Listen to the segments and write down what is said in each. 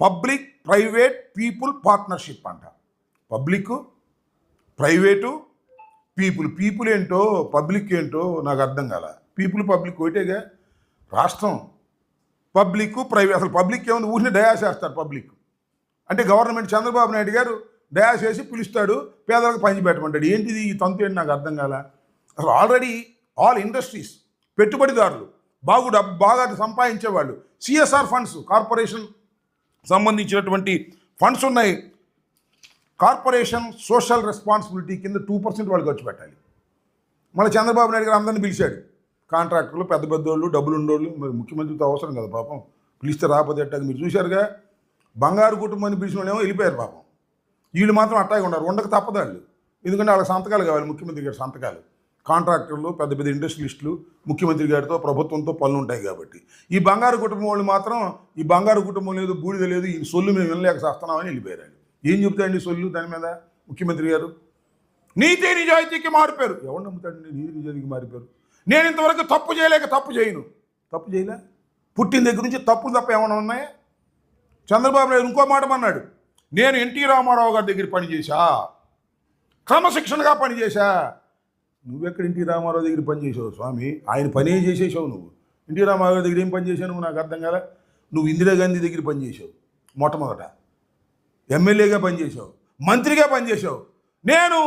Public private people partnership అంట. Public, private, people ఏంటో public ఏంటో నాకు అర్థం కాల. పబ్లిక్ ఒకటేగా. రాష్ట్రం పబ్లిక్ ప్రైవేట్, అసలు పబ్లిక్ ఏముంది, ఊరిని డయాస్ చేస్తారు పబ్లిక్ అంటే. గవర్నమెంట్ చంద్రబాబు నాయుడు గారు డయాస్ చేసి పిలుస్తాడు, పేదలకు పంచి పెట్టమంటాడు. ఏంటిది ఈ తంతు ఏంటి నాకు అర్థం కాల. అసలు ఆల్రెడీ ఆల్ ఇండస్ట్రీస్, పెట్టుబడిదారులు, బాగా సంపాదించేవాళ్ళు, సిఎస్ఆర్ ఫండ్స్, కార్పొరేషన్ సంబంధించినటువంటి ఫండ్స్ ఉన్నాయి. కార్పొరేషన్ సోషల్ రెస్పాన్సిబిలిటీ కింద 2% వాళ్ళు ఖర్చు పెట్టాలి. మళ్ళీ చంద్రబాబు నాయుడు గారు అందరినీ పిలిచాడు. కాంట్రాక్టర్లు, పెద్ద వాళ్ళు, డబ్బులు ఉండేవాళ్ళు. మరి ముఖ్యమంత్రితో అవసరం కదా పాపం, పిలిస్తే రాకపోతే ఎట్టాక. మీరు చూశారుగా, బంగారు కుటుంబాన్ని పిలిచిన వాళ్ళేమో వెళ్ళిపోయారు పాపం. వీళ్ళు మాత్రం అట్టాగే ఉన్నారు, ఉండక తప్పదాళ్ళు. ఎందుకంటే వాళ్ళకి సంతకాలు కావాలి, ముఖ్యమంత్రి గారి సంతకాలు. కాంట్రాక్టర్లు, పెద్ద ఇండస్ట్రియలిస్టులు ముఖ్యమంత్రి గారితో, ప్రభుత్వంతో పనులు ఉంటాయి కాబట్టి. ఈ బంగారు కుటుంబం వాళ్ళు మాత్రం, ఈ బంగారు కుటుంబం లేదు, బూడిద లేదు, ఈ సొల్లు మేము వినలేక చేస్తున్నామని వెళ్ళిపోయారు. ఏం చెబుతాయండి సొల్లు దాని మీద ముఖ్యమంత్రి గారు? నీతి నిజాయితీకి మారిపోయారు. ఎవరు నమ్ముతాడండి నీతి నిజాయితీకి మారిపోయారు? నేను ఇంతవరకు తప్పు చేయలేక తప్పు చేయను. తప్పు చేయలే, పుట్టిన దగ్గర నుంచి తప్పులు తప్ప ఏమైనా ఉన్నాయా? చంద్రబాబు నాయుడు ఇంకో మాట అన్నాడు, నేను ఎన్టీ రామారావు గారి దగ్గర పనిచేశా, క్రమశిక్షణగా పనిచేశా. నువ్వెక్కడ ఎన్టీ రామారావు దగ్గర పనిచేసావు స్వామి? ఆయన పనే చేసేసావు నువ్వు. ఎన్టీ రామారావు గారి దగ్గర ఏం పనిచేసావు నువ్వు? నాకు అర్థం కాలే. నువ్వు ఇందిరాగాంధీ దగ్గర పనిచేసావు, మొట్టమొదట ఎమ్మెల్యేగా పనిచేసావు, మంత్రిగా పనిచేసావు. నేను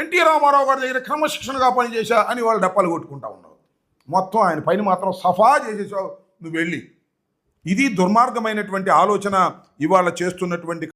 ఎన్టీ రామారావు గారి దగ్గర క్రమశిక్షణగా పనిచేశా అని వాళ్ళు డప్పాలు కొట్టుకుంటా ఉన్నావు. మొత్తం ఆయన పైన మాత్రం సఫా చేసేసావు నువ్వు వెళ్ళి. ఇది దుర్మార్గమైనటువంటి ఆలోచన ఇవాళ చేస్తున్నటువంటి